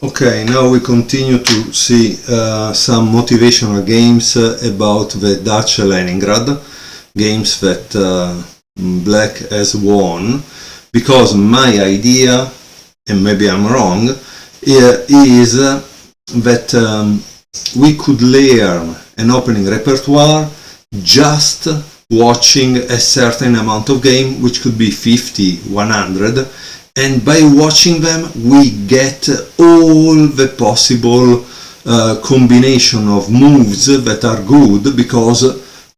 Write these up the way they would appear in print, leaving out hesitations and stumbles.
Okay, now we continue to see some motivational games about the Dutch Leningrad, games that Black has won, because my idea, and maybe I'm wrong, is that we could learn an opening repertoire just watching a certain amount of game, which could be 50, 100, and by watching them we get all the possible combination of moves that are good, because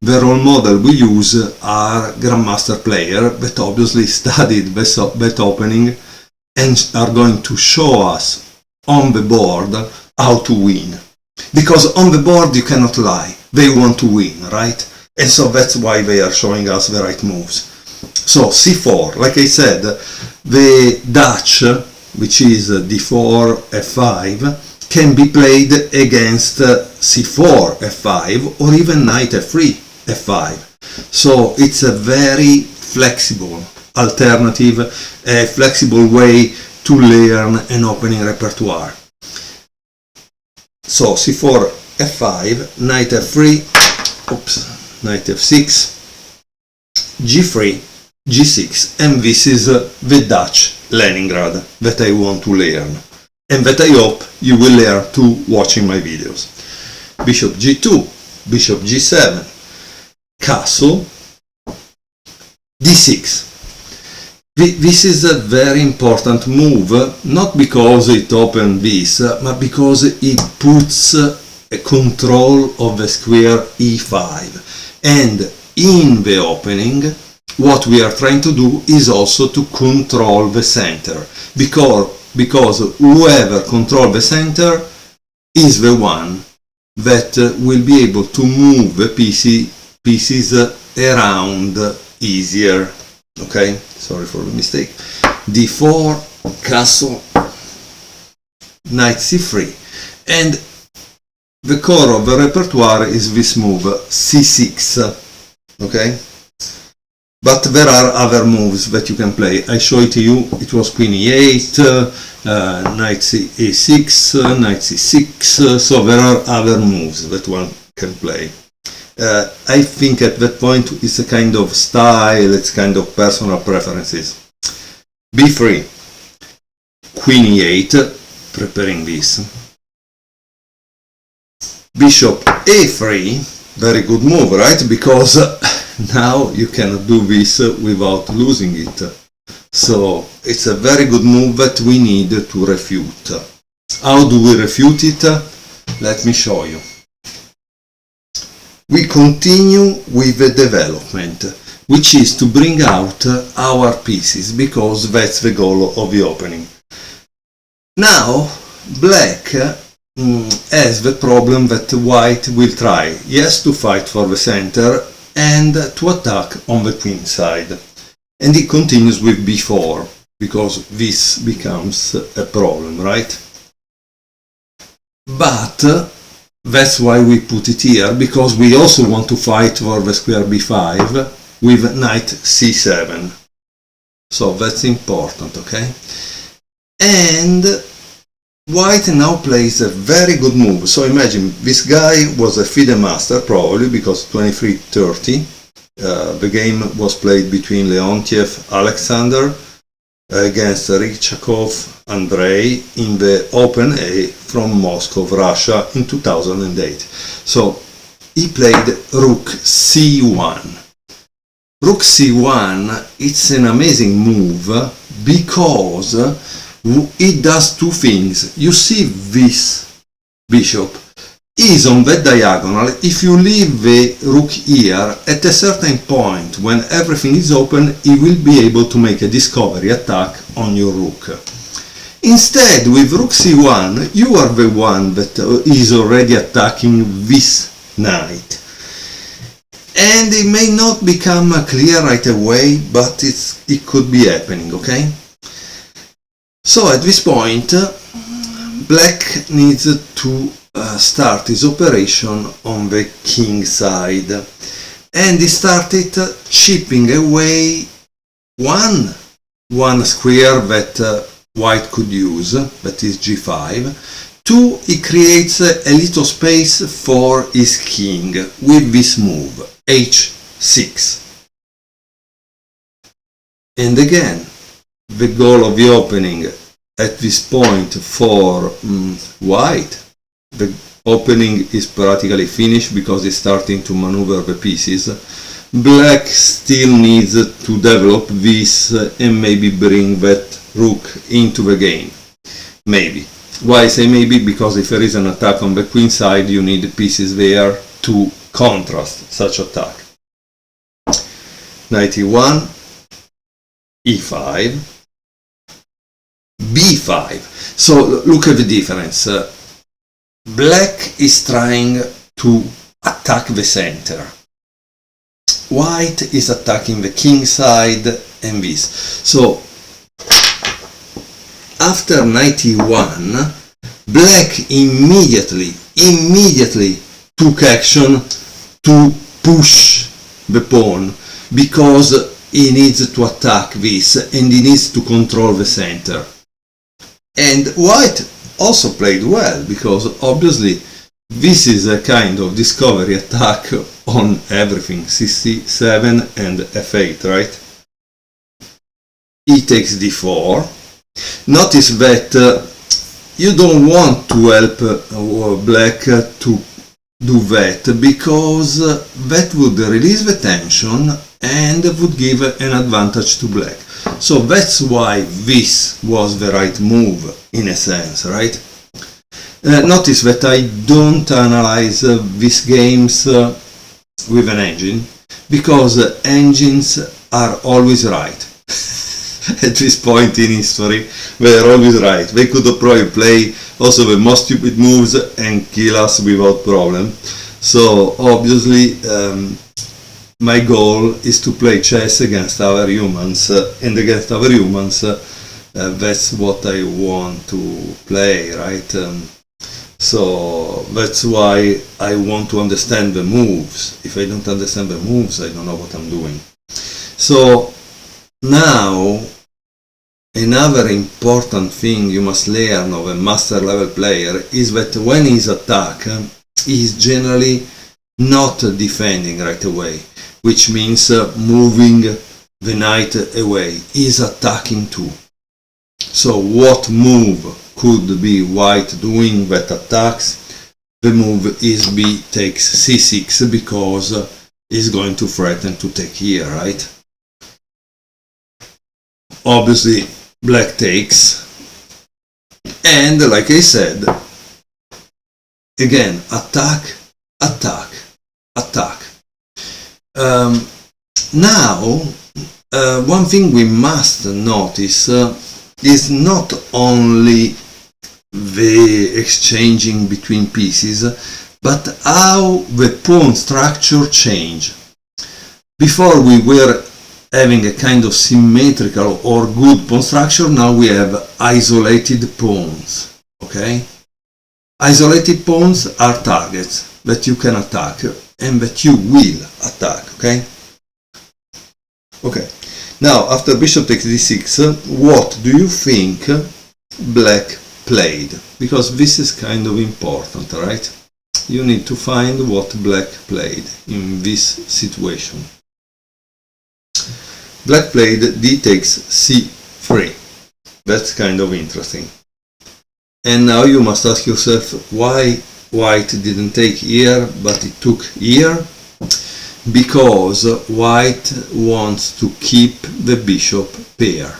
the role model we use are grandmaster players that obviously studied that opening and are going to show us on the board how to win. Because on the board you cannot lie, they want to win, right? And so that's why they are showing us the right moves. So c4, like I said, the Dutch, which is d4, f5, can be played against c4, f5, or even knight f3, f5. So it's a very flexible alternative, a flexible way to learn an opening repertoire. So c4, f5, knight f3, knight f6, g3, g6, and this is the Dutch Leningrad that I want to learn, and that I hope you will learn too watching my videos. Bishop g2, bishop g7, castle, d6. This is a very important move, not because it opens this, but because it puts a control of the square e5. And in the opening, what we are trying to do is also to control the center, because whoever controls the center is the one that will be able to move the pieces around easier. Okay, sorry for the mistake. d4, castle, knight c3, and the core of the repertoire is this move, c6. Okay, but there are other moves that you can play. I show it to you. It was queen e8, knight a6, knight c6, so there are other moves that one can play. I think at that point it's a kind of style, it's kind of personal preferences. b3, queen e8, preparing this. Bishop a3, very good move, right? Because now you cannot do this without losing it. So it's a very good move that we need to refute. How do we refute it? Let me show you. We continue with the development, which is to bring out our pieces, because that's the goal of the opening. Now, black has the problem that white will try, yes, to fight for the center and to attack on the queen side. And it continues with b4, because this becomes a problem, right? But that's why we put it here, because we also want to fight for the square b5 with knight c7. So that's important, okay? And white now plays a very good move. So imagine this guy was a FIDE master, probably, because 23-30. The game was played between Leontiev, Alexander, against Rychakov, Andrei, in the Open A from Moscow, Russia, in 2008. So he played rook c1. Rook c1, it's an amazing move, because it does two things. You see this bishop is on the diagonal. If you leave the rook here, at a certain point, when everything is open, he will be able to make a discovery attack on your rook. Instead, with rook c1, you are the one that is already attacking this knight. And it may not become clear right away, but it could be happening, okay? So at this point, black needs to start his operation on the king side, and he started chipping away one square that white could use, that is g5. 2, he creates a little space for his king with this move, h6. And again, the goal of the opening at this point for white, the opening is practically finished because it's starting to maneuver the pieces. Black still needs to develop this and maybe bring that rook into the game. Maybe. Why I say maybe? Because if there is an attack on the queen side, you need pieces there to contrast such attack. Knight e1, e5, b5. So look at the difference. Black is trying to attack the center. White is attacking the king side and this. So after knight e1, black immediately took action to push the pawn because he needs to attack this and he needs to control the center. And white also played well because obviously this is a kind of discovery attack on everything, c7 and f8, right? E takes d4. Notice that you don't want to help black to do that because that would release the tension and would give an advantage to black. So that's why this was the right move in a sense, right? Notice that I don't analyze these games with an engine because engines are always right. At this point in history, they are always right. They could probably play also the most stupid moves and kill us without problem. So obviously my goal is to play chess against other humans, and against other humans that's what I want to play, right? So that's why I want to understand the moves. If I don't understand the moves, I don't know what I'm doing. So now another important thing you must learn of a master level player is that when he's attack, he's generally not defending right away, which means moving the knight away. He's attacking too. So what move could be white doing that attacks? The move is b takes c6 because he's going to threaten to take here, right? Obviously black takes, and like I said, again, attack, attack, attack. Now, one thing we must notice is not only the exchanging between pieces, but how the pawn structure change. Before we were having a kind of symmetrical or good pawn structure, now we have isolated pawns, okay? Isolated pawns are targets that you can attack and that you will attack, okay? Okay, now after bishop takes d6, what do you think black played? Because this is kind of important, right? You need to find what black played in this situation. Black played d takes c3. That's kind of interesting. And now you must ask yourself why white didn't take here but it took here. Because white wants to keep the bishop pair.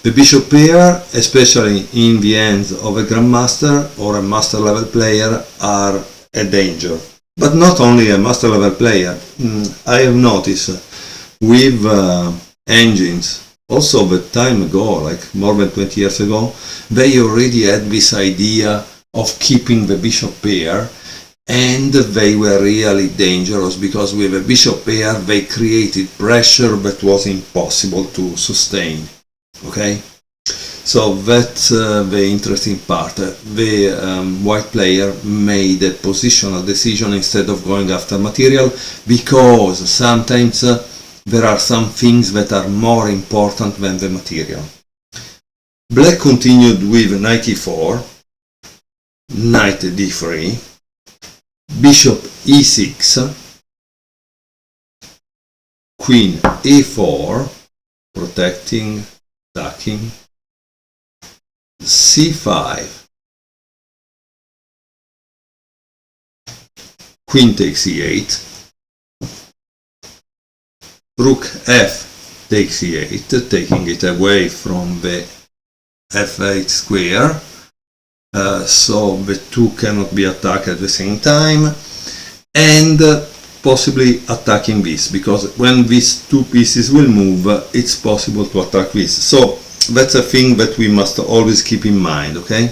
The bishop pair, especially in the hands of a grandmaster or a master level player, are a danger. But not only a master level player. I have noticed with engines, also the time ago, like more than 20 years ago, they already had this idea of keeping the bishop pair, and they were really dangerous because with a bishop pair they created pressure that was impossible to sustain. Okay, so that's the interesting part. The white player made a positional decision instead of going after material, because sometimes there are some things that are more important than the material. Black continued with knight e4, knight d3, bishop e6, queen e4, protecting, attacking, c5, queen takes e8, rook f takes e8, taking it away from the f8 square, so the two cannot be attacked at the same time, and possibly attacking this, because when these two pieces will move, it's possible to attack this. So that's a thing that we must always keep in mind, okay?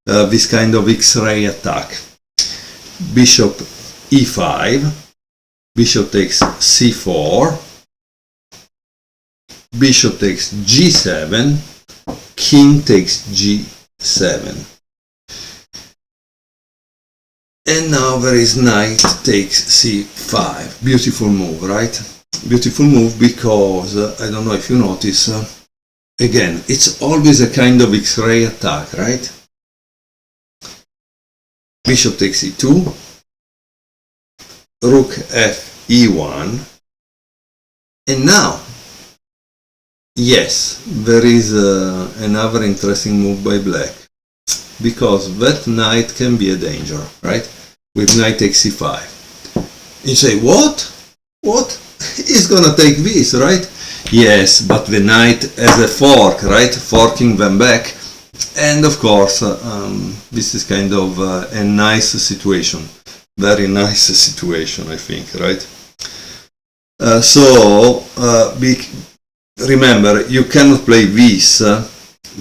This kind of X-ray attack. Bishop e5, bishop takes c4, bishop takes g7, king takes g7. And now there is knight takes c5. Beautiful move, right? Beautiful move because, I don't know if you notice, again, it's always a kind of X-ray attack, right? Bishop takes e2, rook f e1, and now, yes, there is another interesting move by black, because that knight can be a danger, right? With knight takes c5. You say, what? What? He's gonna take this, right? Yes, but the knight has a fork, right? Forking them back. And of course, this is kind of a nice situation. Very nice situation, I think, right? Remember, you cannot play this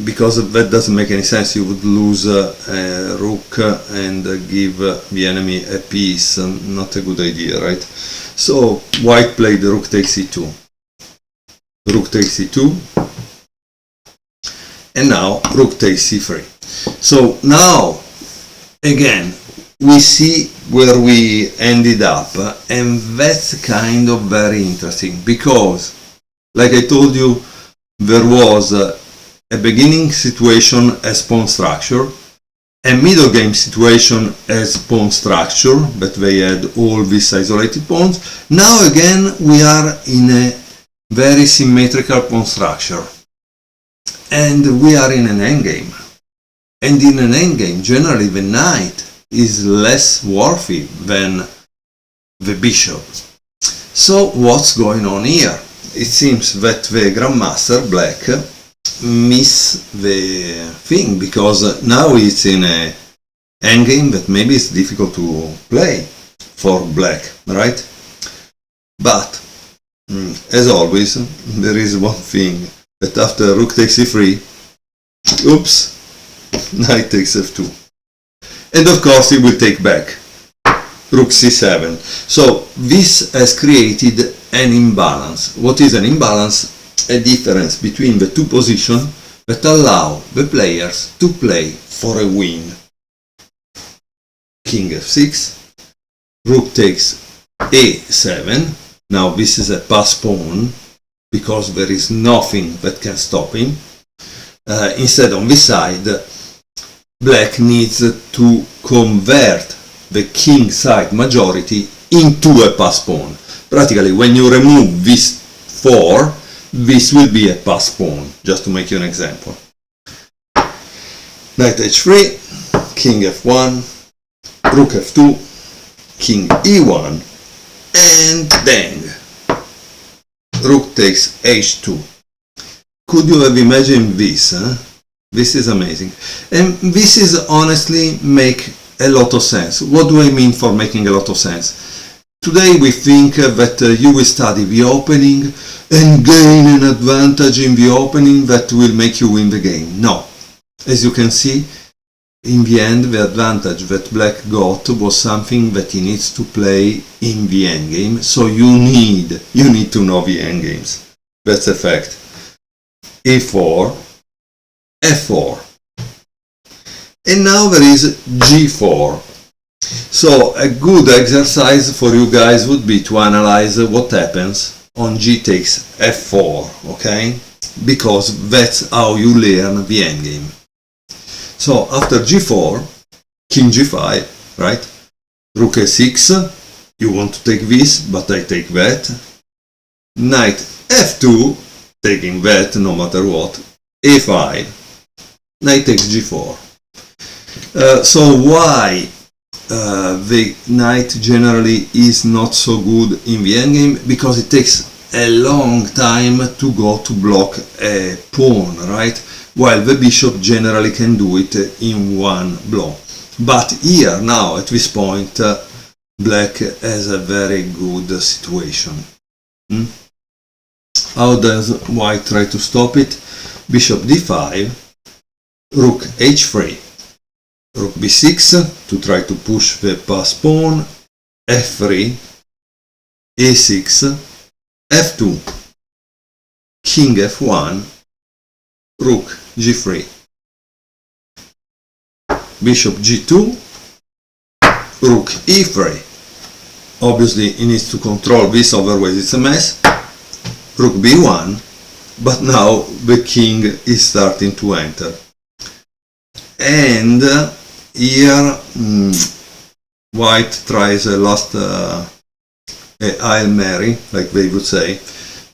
because that doesn't make any sense. You would lose a rook and give the enemy a piece. Not a good idea, right? So white played rook takes e2. Rook takes e2. And now rook takes c3. So now, again, we see where we ended up, and that's kind of very interesting because, like I told you, there was a beginning situation as pawn structure, a middle game situation as pawn structure, but they had all these isolated pawns. Now again we are in a very symmetrical pawn structure, and we are in an endgame. And in an endgame, generally the knight is less worthy than the bishop. So what's going on here? It seems that the grandmaster, black, miss the thing, because now it's in a endgame that maybe it's difficult to play for black, right? But as always, there is one thing, that after rook takes e3, oops, knight takes f2. And of course he will take back rook c7. So this has created an imbalance. What is an imbalance? A difference between the two positions that allow the players to play for a win. King f6, rook takes a7. Now this is a pass pawn because there is nothing that can stop him. Instead, on this side, black needs to convert the king side majority into a pass pawn. Practically, when you remove this 4, this will be a pass pawn, just to make you an example. Knight h3, king f1, rook f2, king e1, and bang! Rook takes h2. Could you have imagined this? This is amazing. And this is honestly make a lot of sense. What do I mean for making a lot of sense? Today we think that you will study the opening and gain an advantage in the opening that will make you win the game. No. As you can see, in the end, the advantage that black got was something that he needs to play in the endgame. So you need to know the endgames. That's a fact. e4, f4. And now there is g4. So a good exercise for you guys would be to analyze what happens on g takes f4, okay? because that's how you learn the endgame. So after g4, king g5, right? Rook a6, you want to take this, but I take that. Knight f2, taking that no matter what. a5, knight takes g4. So why the knight generally is not so good in the endgame? Because it takes a long time to go to block a pawn, right? While the bishop generally can do it in one blow. But here now at this point black has a very good situation. How does white try to stop it? Bishop d5, rook h3, rook b6 to try to push the pass pawn, f3, a6, f2, king f1, rook g3, bishop g2, rook e3. Obviously he needs to control this, otherwise it's a mess. Rook b1, but now the king is starting to enter. And here white tries a last Hail Mary, like they would say.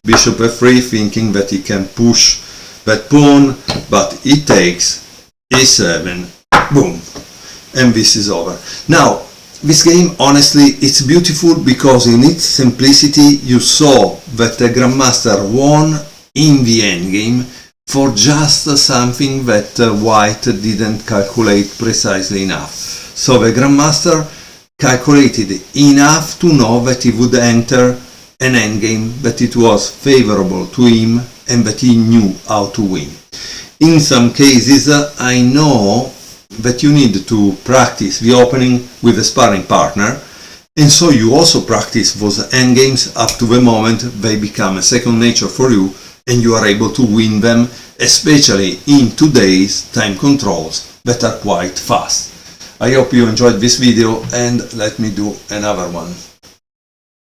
Bishop f3, thinking that he can push that pawn, but he takes a7, boom, and this is over. Now this game, honestly, it's beautiful because in its simplicity you saw that the Grandmaster won in the endgame for just something that white didn't calculate precisely enough. So the Grandmaster calculated enough to know that he would enter an endgame, that it was favorable to him and that he knew how to win. In some cases, I know that you need to practice the opening with a sparring partner, and so you also practice those endgames up to the moment they become a second nature for you and you are able to win them, especially in today's time controls that are quite fast. I hope you enjoyed this video, and let me do another one.